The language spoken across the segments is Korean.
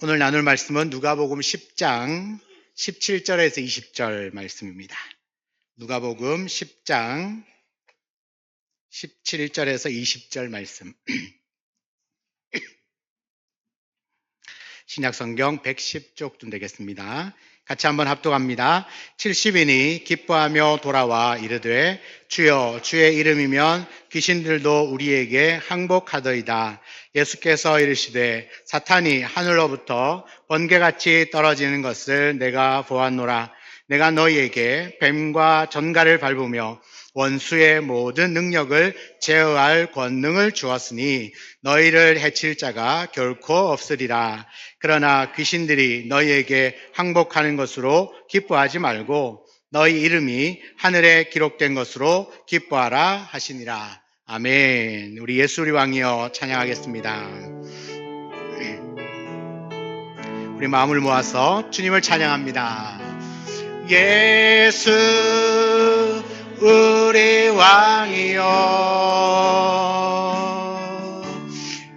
오늘 나눌 말씀은 누가복음 10장 17절에서 20절 말씀입니다. 누가복음 10장 17절에서 20절 말씀. 신약성경 110쪽쯤 되겠습니다. 같이 한번 합독합니다. 70인이 기뻐하며 돌아와 이르되 주여 주의 이름이면 귀신들도 우리에게 항복하더이다. 예수께서 이르시되 사탄이 하늘로부터 번개같이 떨어지는 것을 내가 보았노라. 내가 너희에게 뱀과 전갈을 밟으며 원수의 모든 능력을 제어할 권능을 주었으니 너희를 해칠 자가 결코 없으리라. 그러나 귀신들이 너희에게 항복하는 것으로 기뻐하지 말고 너희 이름이 하늘에 기록된 것으로 기뻐하라 하시니라. 아멘. 우리 예수 우리 왕이여 찬양하겠습니다. 우리 마음을 모아서 주님을 찬양합니다. 예수 우리 왕이여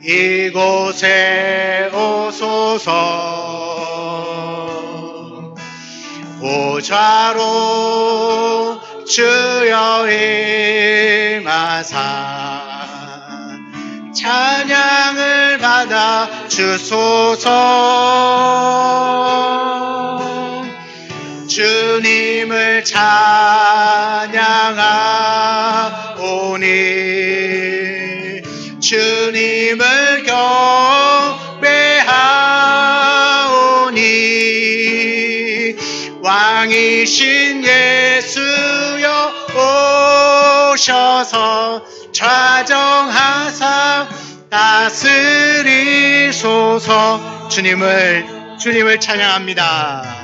이곳에 오소서. 보좌로 주여 임하사 찬양을 받아 주소서. 주님을 찬양하오니 주님을 경배하오니 왕이신 예수여 오셔서 좌정하사 다스리소서. 주님을 찬양합니다.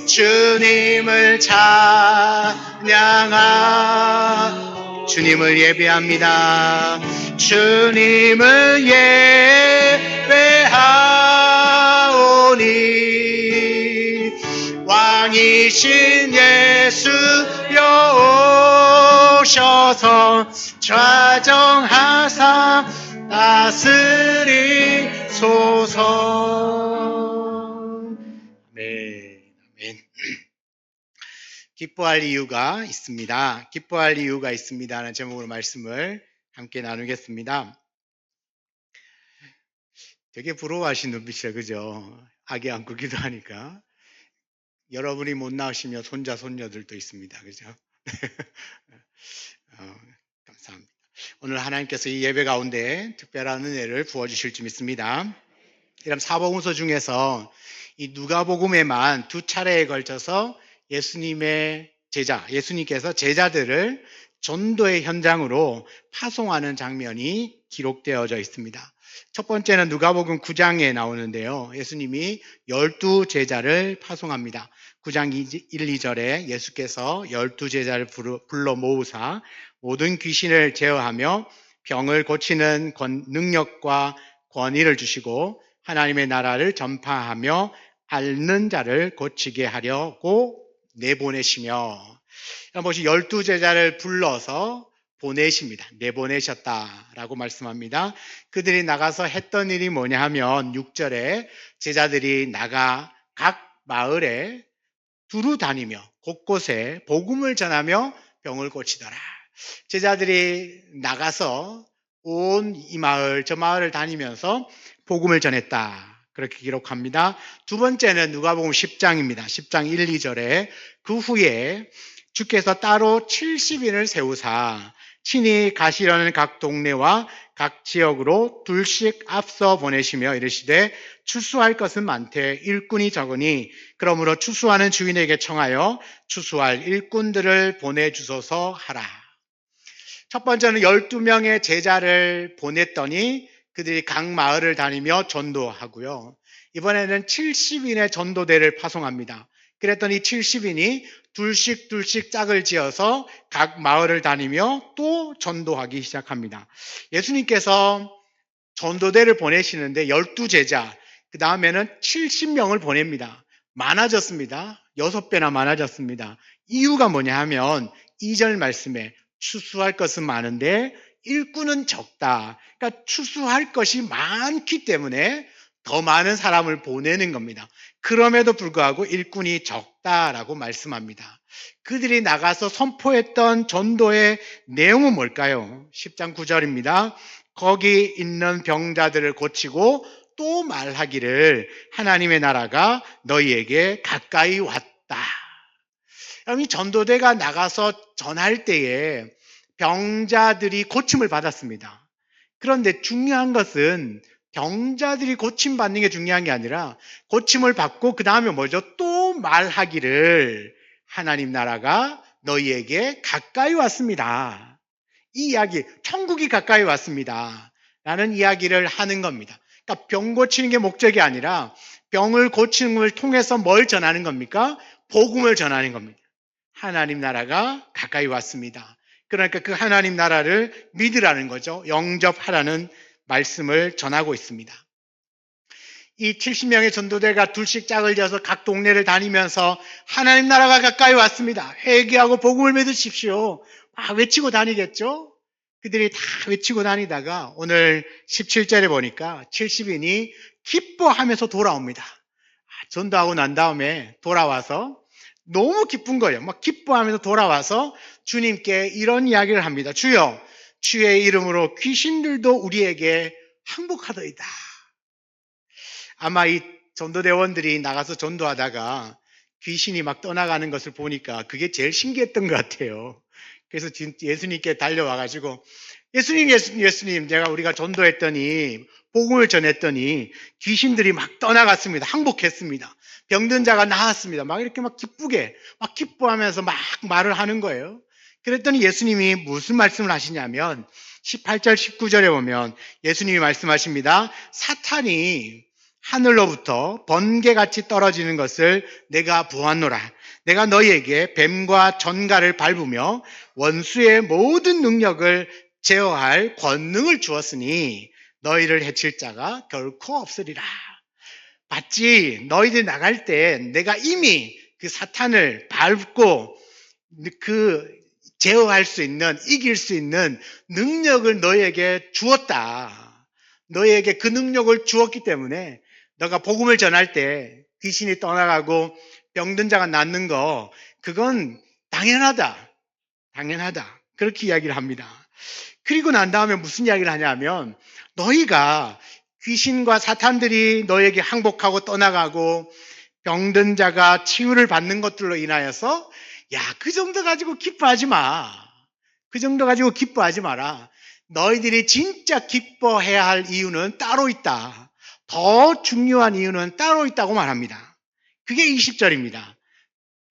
주님을 찬양하 주님을 예배합니다. 주님을 예배하오니 왕이신 예수여 오셔서 좌정하사 다스리소서. 아멘. 기뻐할 이유가 있습니다. 기뻐할 이유가 있습니다 하는 제목으로 말씀을 함께 나누겠습니다. 되게 부러워하신 눈빛이에요. 그죠? 아기 안고 기도하니까. 여러분이 못 나오시면 손자 손녀들도 있습니다. 그죠? 감사합니다. 오늘 하나님께서 이 예배 가운데 특별한 은혜를 부어주실 줄 믿습니다. 이런 사복음서 중에서 이 누가복음에만 두 차례에 걸쳐서 예수님께서 제자들을 전도의 현장으로 파송하는 장면이 기록되어져 있습니다. 첫 번째는 누가복음 9장에 나오는데요. 예수님이 12제자를 파송합니다. 9장 1, 2절에 예수께서 12제자를 불러 모으사 모든 귀신을 제어하며 병을 고치는 능력과 권위를 주시고 하나님의 나라를 전파하며 앓는 자를 고치게 하려고 내보내시며, 뭐지 12제자를 불러서 보내십니다. 내보내셨다라고 말씀합니다. 그들이 나가서 했던 일이 뭐냐 하면 6절에 제자들이 나가 각 마을에 두루 다니며 곳곳에 복음을 전하며 병을 고치더라. 제자들이 나가서 온 이 마을 저 마을을 다니면서 복음을 전했다. 그렇게 기록합니다. 두 번째는 누가복음 10장입니다. 10장 1, 2절에 그 후에 주께서 따로 70인을 세우사 친히 가시려는 각 동네와 각 지역으로 둘씩 앞서 보내시며 이르시되 추수할 것은 많되 일꾼이 적으니 그러므로 추수하는 주인에게 청하여 추수할 일꾼들을 보내주소서 하라. 첫 번째는 12명의 제자를 보냈더니 그들이 각 마을을 다니며 전도하고요. 이번에는 70인의 전도대를 파송합니다. 그랬더니 70인이 둘씩 짝을 지어서 각 마을을 다니며 또 전도하기 시작합니다. 예수님께서 전도대를 보내시는데 12제자, 그 다음에는 70명을 보냅니다. 많아졌습니다. 6배나 많아졌습니다. 이유가 뭐냐 하면 2절 말씀에 추수할 것은 많은데 일꾼은 적다. 그러니까 추수할 것이 많기 때문에 더 많은 사람을 보내는 겁니다. 그럼에도 불구하고 일꾼이 적다라고 말씀합니다. 그들이 나가서 선포했던 전도의 내용은 뭘까요? 10장 9절입니다. 거기 있는 병자들을 고치고 또 말하기를 하나님의 나라가 너희에게 가까이 왔다. 그럼 이 전도대가 나가서 전할 때에 병자들이 고침을 받았습니다. 그런데 중요한 것은 병자들이 고침받는 게 중요한 게 아니라 고침을 받고 그 다음에 뭐죠? 또 말하기를 하나님 나라가 너희에게 가까이 왔습니다. 이 이야기, 천국이 가까이 왔습니다. 라는 이야기를 하는 겁니다. 그러니까 병 고치는 게 목적이 아니라 병을 고치는 걸 통해서 뭘 전하는 겁니까? 복음을 전하는 겁니다. 하나님 나라가 가까이 왔습니다. 그러니까 그 하나님 나라를 믿으라는 거죠. 영접하라는 말씀을 전하고 있습니다. 이 70명의 전도대가 둘씩 짝을 지어서 각 동네를 다니면서 하나님 나라가 가까이 왔습니다. 회개하고 복음을 믿으십시오. 막 외치고 다니겠죠? 그들이 다 외치고 다니다가 오늘 17절에 보니까 70인이 기뻐하면서 돌아옵니다. 전도하고 난 다음에 돌아와서 너무 기쁜 거예요. 막 기뻐하면서 돌아와서 주님께 이런 이야기를 합니다. 주여, 주의 이름으로 귀신들도 우리에게 항복하더이다. 아마 이 전도대원들이 나가서 전도하다가 귀신이 막 떠나가는 것을 보니까 그게 제일 신기했던 것 같아요. 그래서 예수님께 달려와가지고 예수님, 우리가 전도했더니 복음을 전했더니 귀신들이 막 떠나갔습니다. 항복했습니다. 병든 자가 나았습니다. 막 이렇게 막 기쁘게 막 기뻐하면서 막 말을 하는 거예요. 그랬더니 예수님이 무슨 말씀을 하시냐면 18절 19절에 보면 예수님이 말씀하십니다. 사탄이 하늘로부터 번개같이 떨어지는 것을 내가 보았노라. 내가 너희에게 뱀과 전갈을 밟으며 원수의 모든 능력을 제어할 권능을 주었으니 너희를 해칠 자가 결코 없으리라. 봤지? 너희들 나갈 때 내가 이미 그 사탄을 밟고 그 제어할 수 있는, 이길 수 있는 능력을 너희에게 주었다. 너희에게 그 능력을 주었기 때문에 너가 복음을 전할 때 귀신이 떠나가고 병든 자가 낫는 거, 그건 당연하다. 당연하다. 그렇게 이야기를 합니다. 그리고 난 다음에 무슨 이야기를 하냐면 너희가 귀신과 사탄들이 너에게 항복하고 떠나가고 병든 자가 치유를 받는 것들로 인하여서 야, 그 정도 가지고 기뻐하지 마. 그 정도 가지고 기뻐하지 마라. 너희들이 진짜 기뻐해야 할 이유는 따로 있다. 더 중요한 이유는 따로 있다고 말합니다. 그게 20절입니다.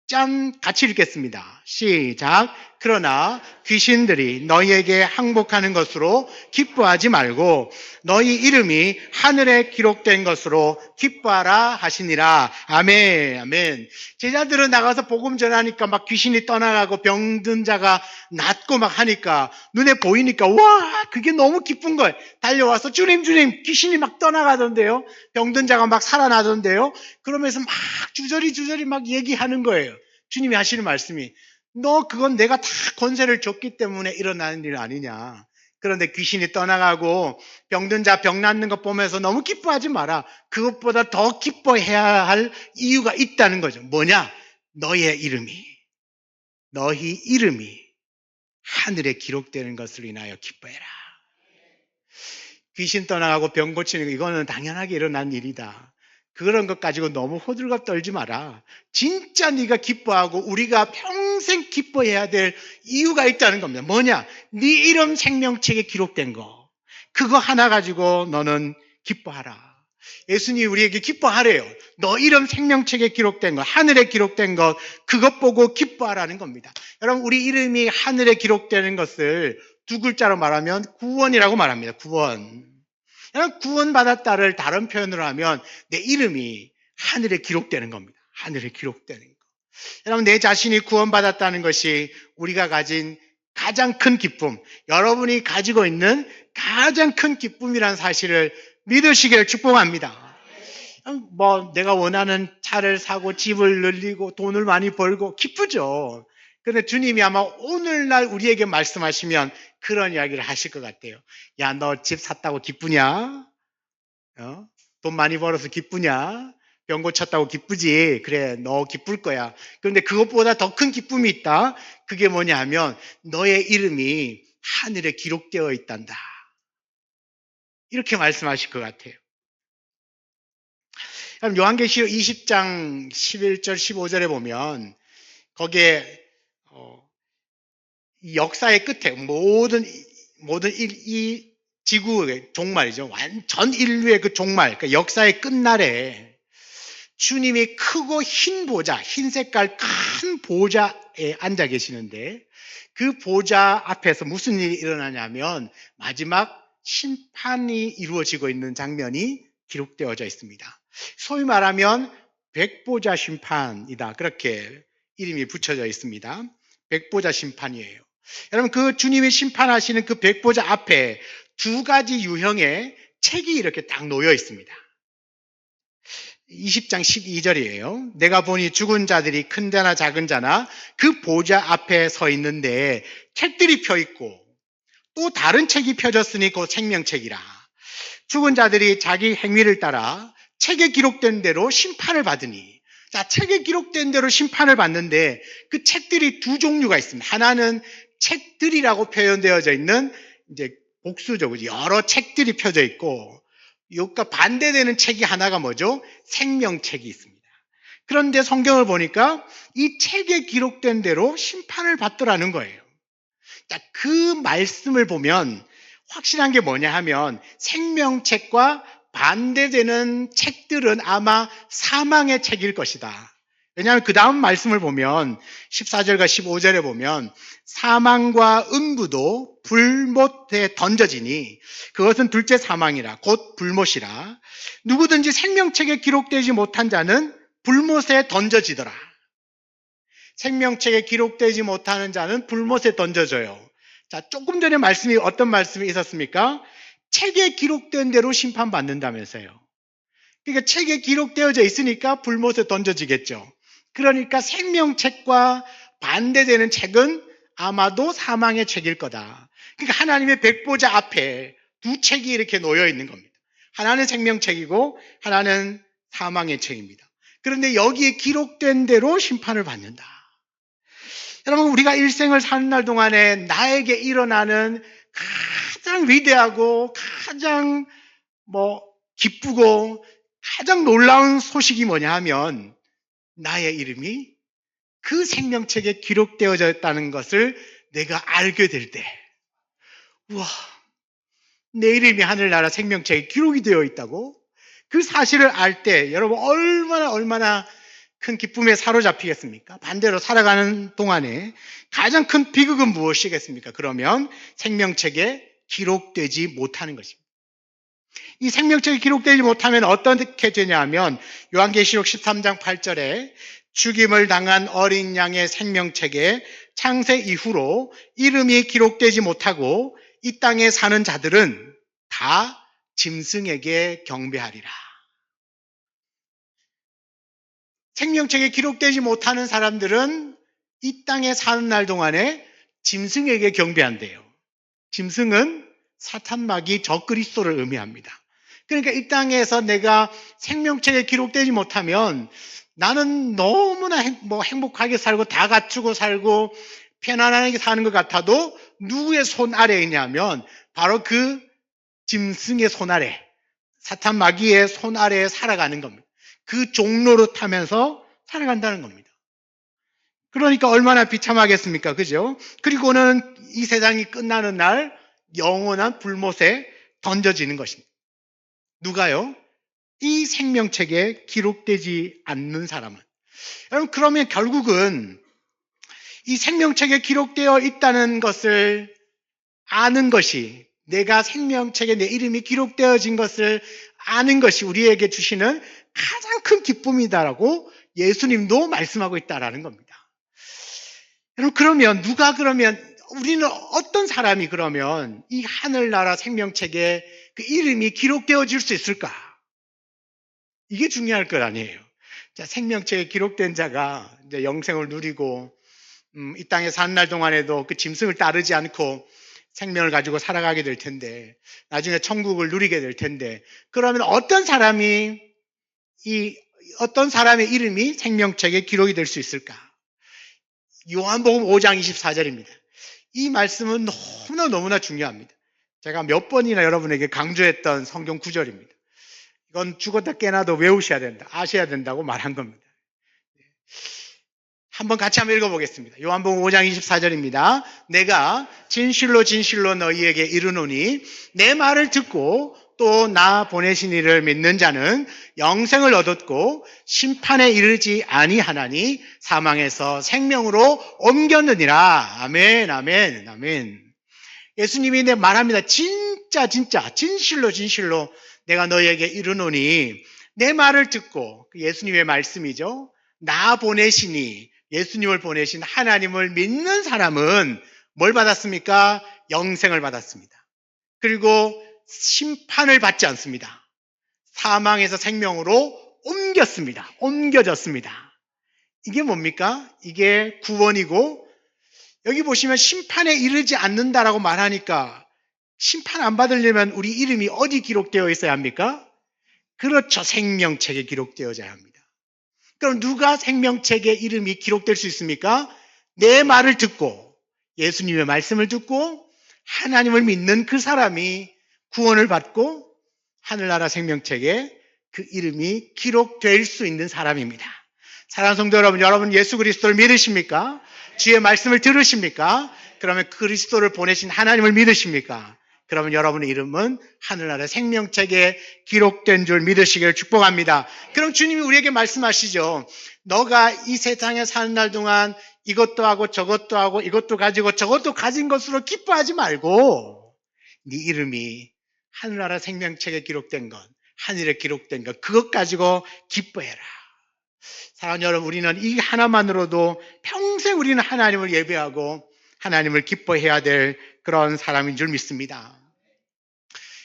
짠! 같이 읽겠습니다. 시작! 그러나 귀신들이 너희에게 항복하는 것으로 기뻐하지 말고 너희 이름이 하늘에 기록된 것으로 기뻐하라 하시니라. 아멘, 아멘. 제자들은 나가서 복음 전하니까 막 귀신이 떠나가고 병든 자가 낫고 막 하니까 눈에 보이니까 와, 그게 너무 기쁜 거예요. 달려와서 주님, 귀신이 막 떠나가던데요. 병든 자가 막 살아나던데요. 그러면서 막 주저리 막 얘기하는 거예요. 주님이 하시는 말씀이 너 그건 내가 다 권세를 줬기 때문에 일어나는 일 아니냐. 그런데 귀신이 떠나가고 병든 자 병 낫는 것 보면서 너무 기뻐하지 마라. 그것보다 더 기뻐해야 할 이유가 있다는 거죠. 뭐냐? 너희 이름이 하늘에 기록되는 것을 인하여 기뻐해라. 귀신 떠나가고 병 고치는 거 이거는 당연하게 일어난 일이다. 그런 것 가지고 너무 호들갑 떨지 마라. 진짜 네가 기뻐하고 우리가 평생 기뻐해야 될 이유가 있다는 겁니다. 뭐냐? 네 이름 생명책에 기록된 거. 그거 하나 가지고 너는 기뻐하라. 예수님이 우리에게 기뻐하래요. 너 이름 생명책에 기록된 것, 하늘에 기록된 것, 그것 보고 기뻐하라는 겁니다. 여러분, 우리 이름이 하늘에 기록되는 것을 두 글자로 말하면 구원이라고 말합니다. 구원. 구원받았다를 다른 표현으로 하면 내 이름이 하늘에 기록되는 겁니다. 하늘에 기록되는 거. 여러분, 내 자신이 구원받았다는 것이 우리가 가진 가장 큰 기쁨, 여러분이 가지고 있는 가장 큰 기쁨이라는 사실을 믿으시길 축복합니다. 내가 원하는 차를 사고 집을 늘리고 돈을 많이 벌고 기쁘죠. 그런데 주님이 아마 오늘날 우리에게 말씀하시면 그런 이야기를 하실 것 같아요. 야, 너 집 샀다고 기쁘냐? 돈 많이 벌어서 기쁘냐? 병 고쳤다고 기쁘지. 그래, 너 기쁠 거야. 그런데 그것보다 더 큰 기쁨이 있다. 그게 뭐냐 하면 너의 이름이 하늘에 기록되어 있단다. 이렇게 말씀하실 것 같아요. 그럼 요한계시록 20장 11절 15절에 보면 거기에 이 역사의 끝에 모든 이 지구의 종말이죠. 완전 인류의 그 종말, 그 역사의 끝날에 주님이 크고 흰 보좌, 흰 색깔 큰 보좌에 앉아 계시는데 그 보좌 앞에서 무슨 일이 일어나냐면 마지막 심판이 이루어지고 있는 장면이 기록되어져 있습니다. 소위 말하면 백보자 심판이다. 그렇게 이름이 붙여져 있습니다. 백보자 심판이에요. 여러분, 그 주님이 심판하시는 그 백보자 앞에 두 가지 유형의 책이 이렇게 딱 놓여 있습니다. 20장 12절이에요. 내가 보니 죽은 자들이 큰 자나 작은 자나 그 보좌 앞에 서 있는데 책들이 펴 있고 또 다른 책이 펴졌으니 그 생명책이라. 죽은 자들이 자기 행위를 따라 책에 기록된 대로 심판을 받으니. 자, 책에 기록된 대로 심판을 받는데 그 책들이 두 종류가 있습니다. 하나는 책들이라고 표현되어져 있는 이제 복수죠. 여러 책들이 펴져 있고, 이것과 반대되는 책이 하나가 뭐죠? 생명책이 있습니다. 그런데 성경을 보니까 이 책에 기록된 대로 심판을 받더라는 거예요. 자, 그 말씀을 보면 확실한 게 뭐냐 하면 생명책과 반대되는 책들은 아마 사망의 책일 것이다. 왜냐하면 그 다음 말씀을 보면 14절과 15절에 보면 사망과 음부도 불못에 던져지니 그것은 둘째 사망이라 곧 불못이라. 누구든지 생명책에 기록되지 못한 자는 불못에 던져지더라. 생명책에 기록되지 못하는 자는 불못에 던져져요. 자, 조금 전에 말씀이 어떤 말씀이 있었습니까? 책에 기록된 대로 심판받는다면서요. 그러니까 책에 기록되어져 있으니까 불못에 던져지겠죠. 그러니까 생명책과 반대되는 책은 아마도 사망의 책일 거다. 그러니까 하나님의 백보자 앞에 두 책이 이렇게 놓여 있는 겁니다. 하나는 생명책이고 하나는 사망의 책입니다. 그런데 여기에 기록된 대로 심판을 받는다. 여러분, 우리가 일생을 사는 날 동안에 나에게 일어나는 가장 위대하고 가장 기쁘고 가장 놀라운 소식이 뭐냐 하면 나의 이름이 그 생명책에 기록되어져 있다는 것을 내가 알게 될 때, 우와, 내 이름이 하늘나라 생명책에 기록이 되어 있다고? 그 사실을 알 때 여러분 얼마나 큰 기쁨에 사로잡히겠습니까? 반대로 살아가는 동안에 가장 큰 비극은 무엇이겠습니까? 그러면 생명책에 기록되지 못하는 것입니다. 이 생명책에 기록되지 못하면 어떻게 되냐면 요한계시록 13장 8절에 죽임을 당한 어린 양의 생명책에 창세 이후로 이름이 기록되지 못하고 이 땅에 사는 자들은 다 짐승에게 경배하리라. 생명책에 기록되지 못하는 사람들은 이 땅에 사는 날 동안에 짐승에게 경배한대요. 짐승은 사탄마귀 적그리스도를 의미합니다. 그러니까 이 땅에서 내가 생명책에 기록되지 못하면 나는 너무나 행복하게 살고 다 갖추고 살고 편안하게 사는 것 같아도 누구의 손 아래에 있냐면 바로 그 짐승의 손 아래, 사탄 마귀의 손 아래에 살아가는 겁니다. 그 종로를 타면서 살아간다는 겁니다. 그러니까 얼마나 비참하겠습니까? 그죠? 그리고는 이 세상이 끝나는 날 영원한 불못에 던져지는 것입니다. 누가요? 이 생명책에 기록되지 않는 사람은. 여러분, 그러면 결국은 이 생명책에 기록되어 있다는 것을 아는 것이, 내가 생명책에 내 이름이 기록되어진 것을 아는 것이 우리에게 주시는 가장 큰 기쁨이다라고 예수님도 말씀하고 있다라는 겁니다. 여러분, 그러면 우리는 어떤 사람이 그러면 이 하늘나라 생명책에 그 이름이 기록되어질 수 있을까? 이게 중요할 것 아니에요. 자, 생명책에 기록된 자가 이제 영생을 누리고 이 땅에 사는 날 동안에도 그 짐승을 따르지 않고 생명을 가지고 살아가게 될 텐데, 나중에 천국을 누리게 될 텐데, 그러면 어떤 사람의 이름이 생명책에 기록이 될 수 있을까? 요한복음 5장 24절입니다. 이 말씀은 너무나 중요합니다. 제가 몇 번이나 여러분에게 강조했던 성경 구절입니다. 이건 죽었다 깨나도 외우셔야 된다, 아셔야 된다고 말한 겁니다. 한번 같이 한번 읽어보겠습니다. 요한복음 5장 24절입니다. 내가 진실로 진실로 너희에게 이르노니 내 말을 듣고 또 나 보내신 이를 믿는 자는 영생을 얻었고 심판에 이르지 아니하나니 사망에서 생명으로 옮겼느니라. 아멘, 아멘, 아멘. 예수님이 말합니다. 진짜 진실로 진실로 내가 너희에게 이르노니, 내 말을 듣고, 예수님의 말씀이죠. 나 보내시니, 예수님을 보내신 하나님을 믿는 사람은 뭘 받았습니까? 영생을 받았습니다. 그리고 심판을 받지 않습니다. 사망에서 생명으로 옮겨졌습니다. 이게 뭡니까? 이게 구원이고, 여기 보시면 심판에 이르지 않는다라고 말하니까 심판 안 받으려면 우리 이름이 어디 기록되어 있어야 합니까? 그렇죠. 생명책에 기록되어져야 합니다. 그럼 누가 생명책에 이름이 기록될 수 있습니까? 내 말을 듣고, 예수님의 말씀을 듣고 하나님을 믿는 그 사람이 구원을 받고 하늘나라 생명책에 그 이름이 기록될 수 있는 사람입니다. 사랑하는 성도 여러분, 여러분 예수 그리스도를 믿으십니까? 주의 말씀을 들으십니까? 그러면 그리스도를 보내신 하나님을 믿으십니까? 그러면 여러분의 이름은 하늘나라 생명책에 기록된 줄 믿으시기를 축복합니다. 그럼 주님이 우리에게 말씀하시죠. 너가 이 세상에 사는 날 동안 이것도 하고 저것도 하고 이것도 가지고 저것도 가진 것으로 기뻐하지 말고 네 이름이 하늘나라 생명책에 기록된 것, 하늘에 기록된 것, 그것 가지고 기뻐해라. 사랑하는 여러분, 우리는 이 하나만으로도 평생 우리는 하나님을 예배하고 하나님을 기뻐해야 될 그런 사람인 줄 믿습니다.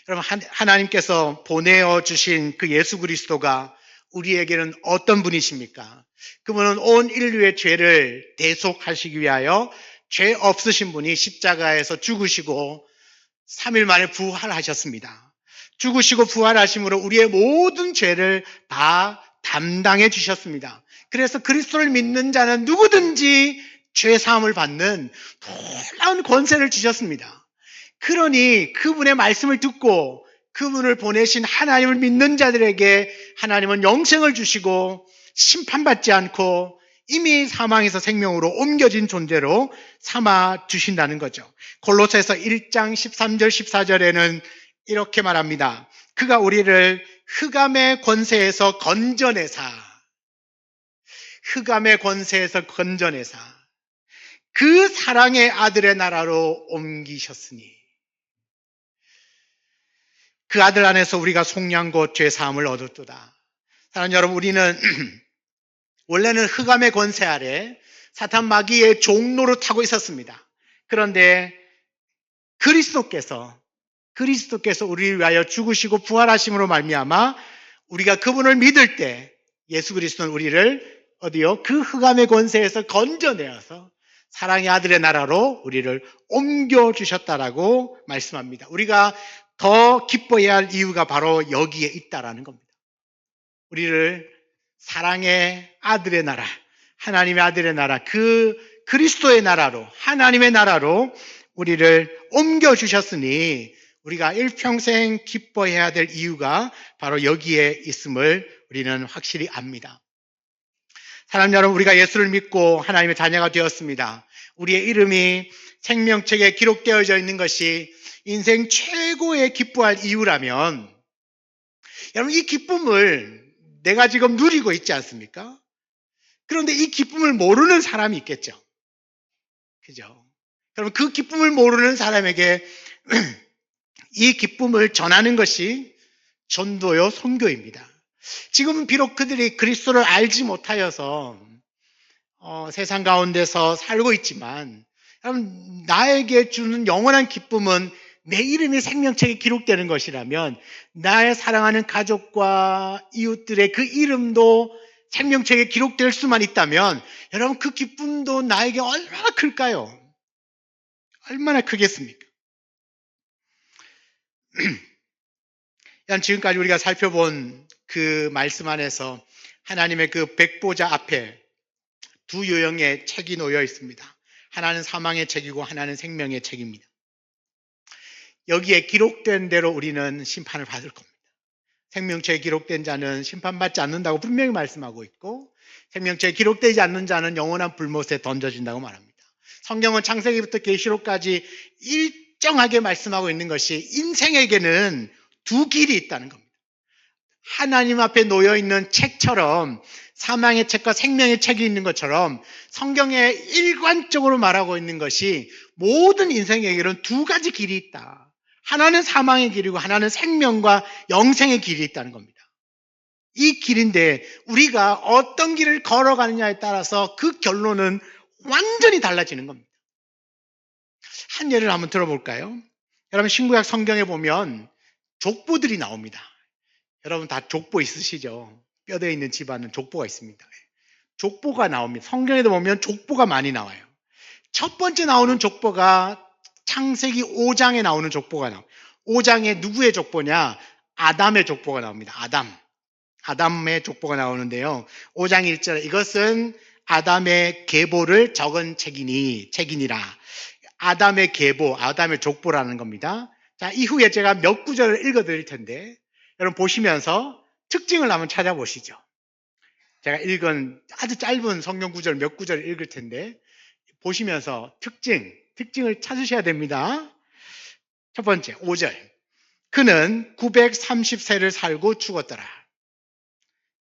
여러분, 하나님께서 보내주신 그 예수 그리스도가 우리에게는 어떤 분이십니까? 그분은 온 인류의 죄를 대속하시기 위하여 죄 없으신 분이 십자가에서 죽으시고 3일 만에 부활하셨습니다. 죽으시고 부활하심으로 우리의 모든 죄를 다 담당해 주셨습니다. 그래서 그리스도를 믿는 자는 누구든지 죄 사함을 받는 놀라운 권세를 주셨습니다. 그러니 그분의 말씀을 듣고 그분을 보내신 하나님을 믿는 자들에게 하나님은 영생을 주시고 심판받지 않고 이미 사망에서 생명으로 옮겨진 존재로 삼아 주신다는 거죠. 골로새서 1장 13절 14절에는 이렇게 말합니다. 그가 우리를 흑암의 권세에서 건져내사 그 사랑의 아들의 나라로 옮기셨으니, 그 아들 안에서 우리가 속량 곧 죄사함을 얻었도다. 사랑하는 여러분, 우리는 원래는 흑암의 권세 아래 사탄 마귀의 종로를 타고 있었습니다. 그런데 그리스도께서 우리를 위하여 죽으시고 부활하심으로 말미암아 우리가 그분을 믿을 때 예수 그리스도는 우리를 그 흑암의 권세에서 건져내어서 사랑의 아들의 나라로 우리를 옮겨주셨다라고 말씀합니다. 우리가 더 기뻐해야 할 이유가 바로 여기에 있다라는 겁니다. 우리를 사랑의 아들의 나라, 하나님의 아들의 나라, 그 그리스도의 나라로, 하나님의 나라로 우리를 옮겨주셨으니 우리가 일평생 기뻐해야 될 이유가 바로 여기에 있음을 우리는 확실히 압니다. 사랑하는 여러분, 우리가 예수를 믿고 하나님의 자녀가 되었습니다. 우리의 이름이 생명책에 기록되어져 있는 것이 인생 최고의 기뻐할 이유라면, 여러분, 이 기쁨을 내가 지금 누리고 있지 않습니까? 그런데 이 기쁨을 모르는 사람이 있겠죠. 그죠? 그럼 그 기쁨을 모르는 사람에게 이 기쁨을 전하는 것이 전도요, 선교입니다. 지금은 비록 그들이 그리스도를 알지 못하여서 세상 가운데서 살고 있지만, 여러분, 나에게 주는 영원한 기쁨은 내 이름이 생명책에 기록되는 것이라면 나의 사랑하는 가족과 이웃들의 그 이름도 생명책에 기록될 수만 있다면 여러분, 그 기쁨도 나에게 얼마나 클까요? 얼마나 크겠습니까? 일단 지금까지 우리가 살펴본 그 말씀 안에서 하나님의 그 백보자 앞에 두 유형의 책이 놓여 있습니다. 하나는 사망의 책이고 하나는 생명의 책입니다. 여기에 기록된 대로 우리는 심판을 받을 겁니다. 생명책에 기록된 자는 심판받지 않는다고 분명히 말씀하고 있고, 생명책에 기록되지 않는 자는 영원한 불못에 던져진다고 말합니다. 성경은 창세기부터 계시록까지 일정하게 말씀하고 있는 것이 인생에게는 두 길이 있다는 겁니다. 하나님 앞에 놓여 있는 책처럼 사망의 책과 생명의 책이 있는 것처럼 성경에 일관적으로 말하고 있는 것이 모든 인생에게는 두 가지 길이 있다. 하나는 사망의 길이고 하나는 생명과 영생의 길이 있다는 겁니다. 이 길인데 우리가 어떤 길을 걸어가느냐에 따라서 그 결론은 완전히 달라지는 겁니다. 한 예를 한번 들어볼까요? 여러분 신구약 성경에 보면 족보들이 나옵니다. 여러분 다 족보 있으시죠? 뼈대에 있는 집안은 족보가 있습니다. 족보가 나옵니다. 성경에도 보면 족보가 많이 나와요. 첫 번째 나오는 족보가 창세기 5장에 나오는 족보가 나옵니다. 5장에 누구의 족보냐? 아담의 족보가 나옵니다. 아담의 족보가 나오는데요. 5장 1절에 이것은 아담의 계보를 적은 책이니라. 아담의 계보, 아담의 족보라는 겁니다. 자, 이후에 제가 몇 구절을 읽어 드릴 텐데 여러분 보시면서 특징을 한번 찾아보시죠. 제가 읽은 아주 짧은 성경 구절 몇 구절을 읽을 텐데 보시면서 특징을 찾으셔야 됩니다. 첫 번째, 5절. 그는 930세를 살고 죽었더라.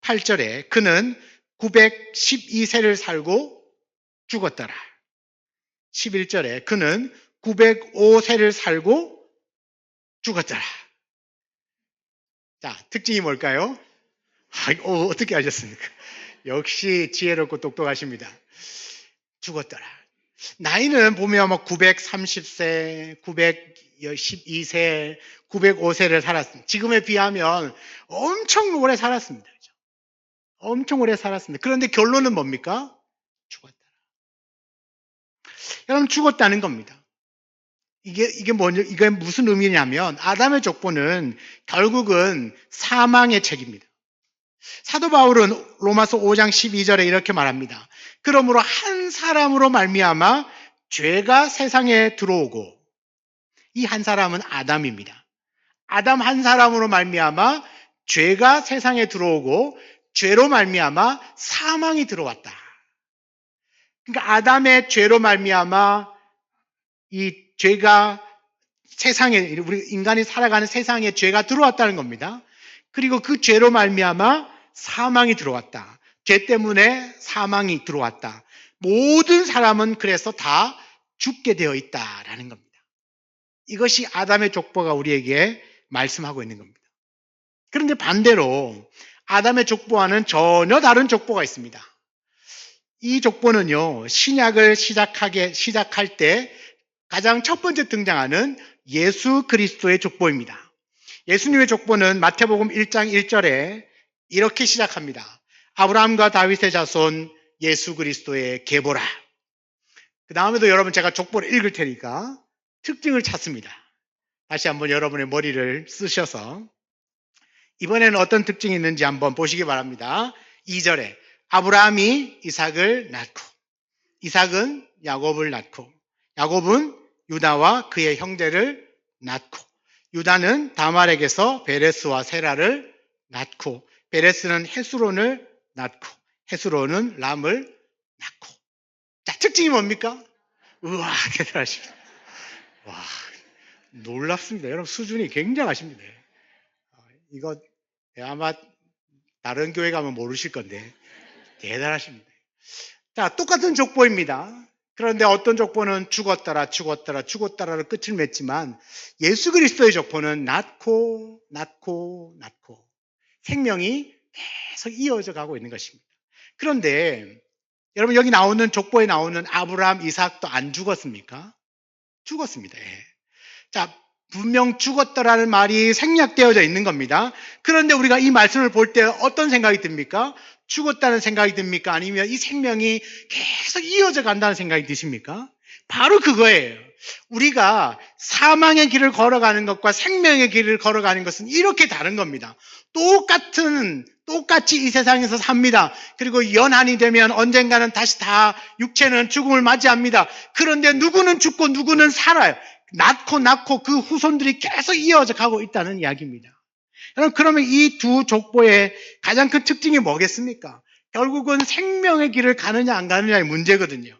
8절에 그는 912세를 살고 죽었더라. 11절에 그는 905세를 살고 죽었더라. 자, 특징이 뭘까요? 어떻게 하셨습니까? 역시 지혜롭고 똑똑하십니다. 죽었더라. 나이는 보면 930세, 912세, 905세를 살았습니다. 지금에 비하면 엄청 오래 살았습니다. 엄청 오래 살았습니다. 그런데 결론은 뭡니까? 죽었더라. 여러분 죽었다는 겁니다. 이게 무슨 의미냐면 아담의 족보는 결국은 사망의 책입니다. 사도 바울은 로마서 5장 12절에 이렇게 말합니다. 그러므로 한 사람으로 말미암아 죄가 세상에 들어오고, 이 한 사람은 아담입니다. 아담 한 사람으로 말미암아 죄가 세상에 들어오고 죄로 말미암아 사망이 들어왔다. 그러니까 아담의 죄로 말미암아 이 죄가 세상에, 우리 인간이 살아가는 세상에 죄가 들어왔다는 겁니다. 그리고 그 죄로 말미암아 사망이 들어왔다. 죄 때문에 사망이 들어왔다. 모든 사람은 그래서 다 죽게 되어 있다라는 겁니다. 이것이 아담의 족보가 우리에게 말씀하고 있는 겁니다. 그런데 반대로 아담의 족보와는 전혀 다른 족보가 있습니다. 이 족보는요, 신약을 시작할 때 가장 첫 번째 등장하는 예수 그리스도의 족보입니다. 예수님의 족보는 마태복음 1장 1절에 이렇게 시작합니다. 아브라함과 다윗의 자손 예수 그리스도의 계보라. 그 다음에도 여러분 제가 족보를 읽을 테니까 특징을 찾습니다. 다시 한번 여러분의 머리를 쓰셔서 이번에는 어떤 특징이 있는지 한번 보시기 바랍니다. 2절에 아브라함이 이삭을 낳고, 이삭은 야곱을 낳고, 야곱은 유다와 그의 형제를 낳고, 유다는 다말에게서 베레스와 세라를 낳고, 베레스는 헤스론을 낳고, 헤스론은 람을 낳고. 자, 특징이 뭡니까? 우와, 대단하십니다. 와, 놀랍습니다. 여러분 수준이 굉장하십니다. 이거 아마 다른 교회 가면 모르실 건데 대단하십니다. 자, 똑같은 족보입니다. 그런데 어떤 족보는 죽었다라를 끝을 맺지만 예수 그리스도의 족보는 낳고 생명이 계속 이어져 가고 있는 것입니다. 그런데 여러분 여기 나오는 족보에 나오는 아브라함, 이삭도 안 죽었습니까? 죽었습니다. 예. 자, 분명 죽었다라는 말이 생략되어져 있는 겁니다. 그런데 우리가 이 말씀을 볼 때 어떤 생각이 듭니까? 죽었다는 생각이 듭니까? 아니면 이 생명이 계속 이어져 간다는 생각이 드십니까? 바로 그거예요. 우리가 사망의 길을 걸어가는 것과 생명의 길을 걸어가는 것은 이렇게 다른 겁니다. 똑같이 이 세상에서 삽니다. 그리고 연한이 되면 언젠가는 다시 다 육체는 죽음을 맞이합니다. 그런데 누구는 죽고 누구는 살아요. 낳고 그 후손들이 계속 이어져 가고 있다는 이야기입니다. 여러분, 그러면 이 두 족보의 가장 큰 특징이 뭐겠습니까? 결국은 생명의 길을 가느냐 안 가느냐의 문제거든요.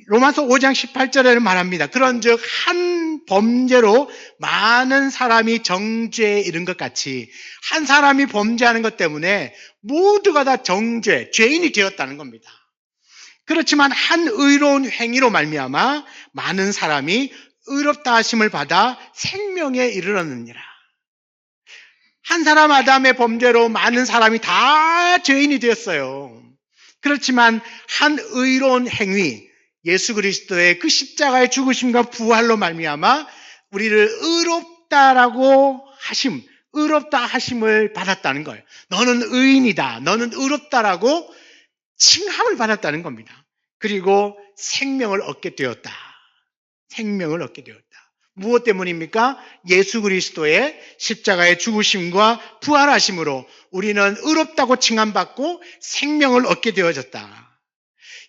로마서 5장 18절에는 말합니다. 그런즉 한 범죄로 많은 사람이 정죄에 이른 것 같이 한 사람이 범죄하는 것 때문에 모두가 다 죄인이 되었다는 겁니다. 그렇지만 한 의로운 행위로 말미암아 많은 사람이 의롭다 하심을 받아 생명에 이르렀느니라. 한 사람 아담의 범죄로 많은 사람이 다 죄인이 되었어요. 그렇지만 한 의로운 행위, 예수 그리스도의 그 십자가의 죽으심과 부활로 말미암아 우리를 의롭다 하심을 받았다는 거예요. 너는 의인이다, 너는 의롭다라고 칭함을 받았다는 겁니다. 그리고 생명을 얻게 되었다. 무엇 때문입니까? 예수 그리스도의 십자가의 죽으심과 부활하심으로 우리는 의롭다고 칭함받고 생명을 얻게 되어졌다.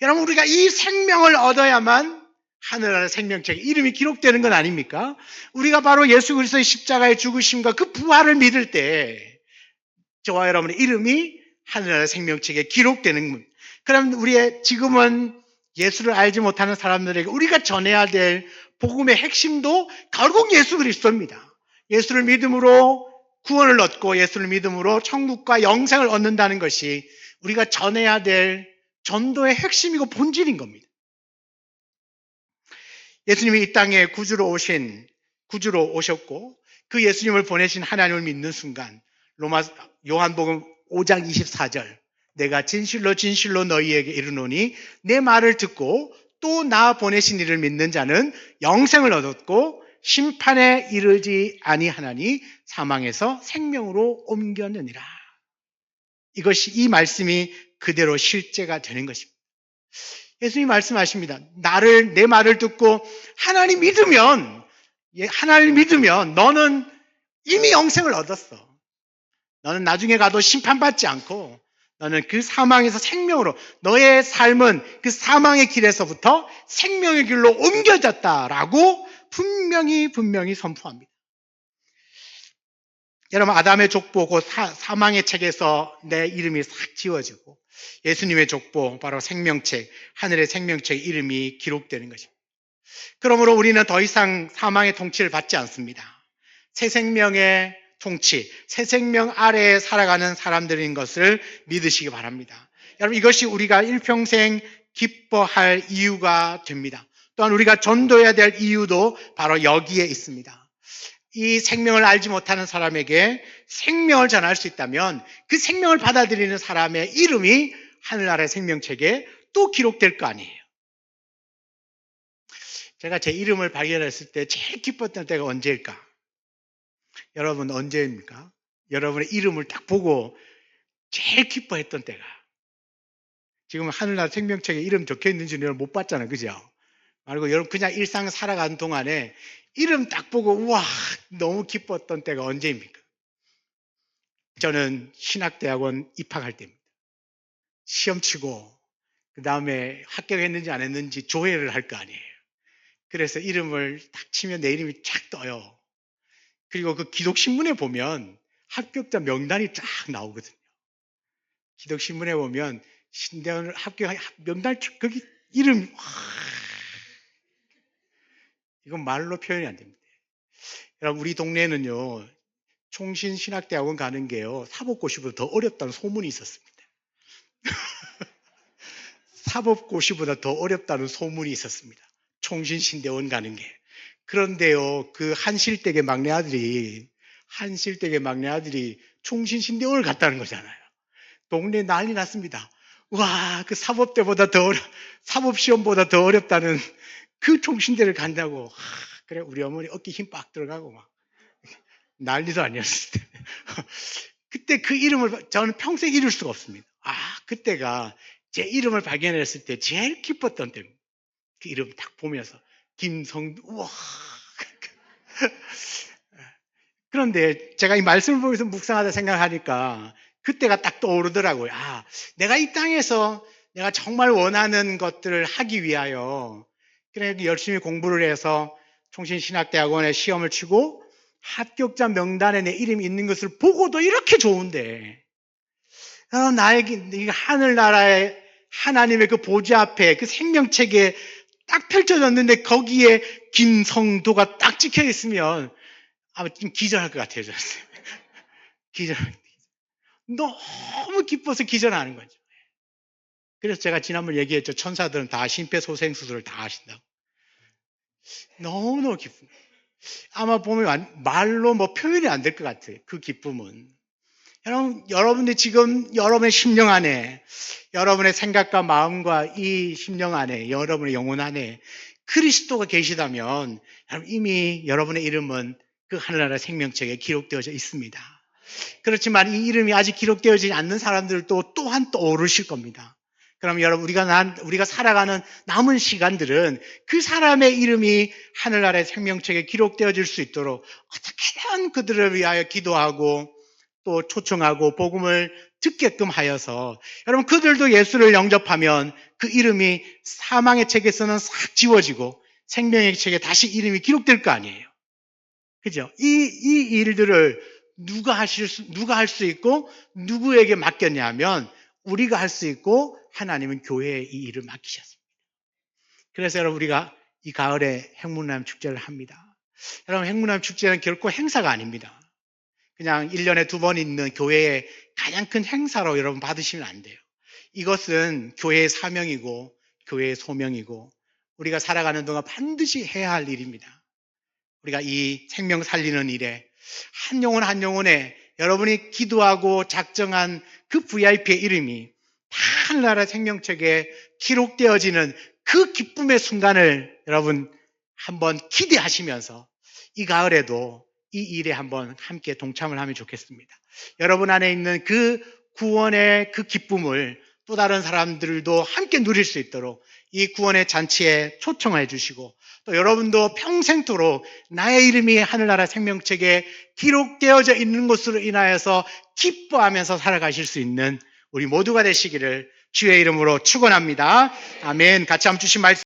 여러분, 우리가 이 생명을 얻어야만 하늘나라 생명책에 이름이 기록되는 건 아닙니까? 우리가 바로 예수 그리스도의 십자가의 죽으심과 그 부활을 믿을 때 저와 여러분의 이름이 하늘나라 생명책에 기록되는 겁니다. 그럼 우리의 지금은 예수를 알지 못하는 사람들에게 우리가 전해야 될 복음의 핵심도 결국 예수 그리스도입니다. 예수를 믿음으로 구원을 얻고 예수를 믿음으로 천국과 영생을 얻는다는 것이 우리가 전해야 될 전도의 핵심이고 본질인 겁니다. 예수님이 이 땅에 구주로 오셨고 그 예수님을 보내신 하나님을 믿는 순간 요한복음 5장 24절 내가 진실로 진실로 너희에게 이르노니 내 말을 듣고 또 나 보내신 이를 믿는 자는 영생을 얻었고 심판에 이르지 아니하나니 사망에서 생명으로 옮겼느니라. 이 말씀이 그대로 실제가 되는 것입니다. 예수님이 말씀하십니다. 내 말을 듣고 하나님 믿으면 너는 이미 영생을 얻었어. 너는 나중에 가도 심판받지 않고 너는 그 사망에서 생명으로 너의 삶은 그 사망의 길에서부터 생명의 길로 옮겨졌다라고 분명히 선포합니다. 여러분, 아담의 족보 곧 사망의 책에서 내 이름이 싹 지워지고 예수님의 족보 바로 생명책, 하늘의 생명책 이름이 기록되는 것입니다. 그러므로 우리는 더 이상 사망의 통치를 받지 않습니다. 새 생명의 통치, 새 생명 아래에 살아가는 사람들인 것을 믿으시기 바랍니다. 여러분, 이것이 우리가 일평생 기뻐할 이유가 됩니다. 또한 우리가 전도해야 될 이유도 바로 여기에 있습니다. 이 생명을 알지 못하는 사람에게 생명을 전할 수 있다면 그 생명을 받아들이는 사람의 이름이 하늘나라의 생명책에 또 기록될 거 아니에요. 제가 제 이름을 발견했을 때 제일 기뻤던 때가 언제일까? 여러분, 언제입니까? 여러분의 이름을 딱 보고 제일 기뻐했던 때가. 지금 하늘나라 생명책에 이름 적혀 있는지는 여러분 못 봤잖아요. 그죠? 말고 여러분 그냥 일상 살아가는 동안에 이름 딱 보고 우와 너무 기뻤던 때가 언제입니까? 저는 신학대학원 입학할 때입니다. 시험 치고 그 다음에 합격했는지 안 했는지 조회를 할 거 아니에요. 그래서 이름을 딱 치면 내 이름이 쫙 떠요. 그리고 그 기독신문에 보면 합격자 명단이 쫙 나오거든요. 기독신문에 보면 신대원 합격 명단 거기 이름 이건 말로 표현이 안 됩니다. 여러분, 우리 동네에는요 총신신학대학원 가는 게요 사법고시보다 더 어렵다는 소문이 있었습니다. 사법고시보다 더 어렵다는 소문이 있었습니다. 총신신대원 가는 게. 그런데요 그 한실댁의 막내 아들이 총신신대원을 갔다는 거잖아요. 동네 난리 났습니다. 와, 그 사법시험보다 더 어렵다는 그 총신대를 간다고. 그래, 우리 어머니 어깨 힘 빡 들어가고 막 난리도 아니었을 때. 그때 그 이름을 저는 평생 잊을 수가 없습니다. 그때가 제 이름을 발견했을 때 제일 기뻤던 때입니다. 그 이름 딱 보면서 김성두, 우와. 그런데 제가 이 말씀을 보면서 묵상하다 생각하니까 그때가 딱 떠오르더라고요. 아, 내가 이 땅에서 내가 정말 원하는 것들을 하기 위하여 그래 열심히 공부를 해서 총신신학대학원에 시험을 치고 합격자 명단에 내 이름이 있는 것을 보고도 이렇게 좋은데 나에게 이 하늘나라의 하나님의 그 보좌 앞에 그 생명책에 딱 펼쳐졌는데 거기에 김성도가 딱 찍혀 있으면 아마 좀 기절할 것 같아요. 저는. 기절. 너무 기뻐서 기절하는 거죠. 그래서 제가 지난번 얘기했죠. 천사들은 다 심폐소생술을 다 하신다고. 너무너무 기쁩니다. 아마 보면 말로 뭐 표현이 안 될 것 같아요. 그 기쁨은. 여러분들 지금 여러분의 심령 안에, 여러분의 생각과 마음과 이 심령 안에, 여러분의 영혼 안에 그리스도가 계시다면 이미 여러분의 이름은 그 하늘나라 생명책에 기록되어져 있습니다. 그렇지만 이 이름이 아직 기록되어지지 않는 사람들도 또한 떠오르실 겁니다. 그럼 여러분, 우리가 살아가는 남은 시간들은 그 사람의 이름이 하늘나라의 생명책에 기록되어질 수 있도록 어떻게든 그들을 위하여 기도하고 또 초청하고 복음을 듣게끔 하여서 여러분, 그들도 예수를 영접하면 그 이름이 사망의 책에서는 싹 지워지고 생명의 책에 다시 이름이 기록될 거 아니에요. 그죠? 이 일들을 누가 할 수 있고 누구에게 맡겼냐면 우리가 할 수 있고 하나님은 교회에 이 일을 맡기셨습니다. 그래서 여러분, 우리가 이 가을에 행문남 축제를 합니다. 여러분, 행문남 축제는 결코 행사가 아닙니다. 그냥 1년에 2번 있는 교회의 가장 큰 행사로 여러분 받으시면 안 돼요. 이것은 교회의 사명이고 교회의 소명이고 우리가 살아가는 동안 반드시 해야 할 일입니다. 우리가 이 생명 살리는 일에 한 영혼 한 영혼에 여러분이 기도하고 작정한 그 VIP의 이름이 다 하늘나라 생명책에 기록되어지는 그 기쁨의 순간을 여러분 한번 기대하시면서 이 가을에도 이 일에 한번 함께 동참을 하면 좋겠습니다. 여러분 안에 있는 그 구원의 그 기쁨을 또 다른 사람들도 함께 누릴 수 있도록 이 구원의 잔치에 초청해 주시고 또 여러분도 평생토록 나의 이름이 하늘나라 생명책에 기록되어져 있는 것으로 인하여서 기뻐하면서 살아가실 수 있는 우리 모두가 되시기를 주의 이름으로 축원합니다. 아멘. 같이 한번 주신 말씀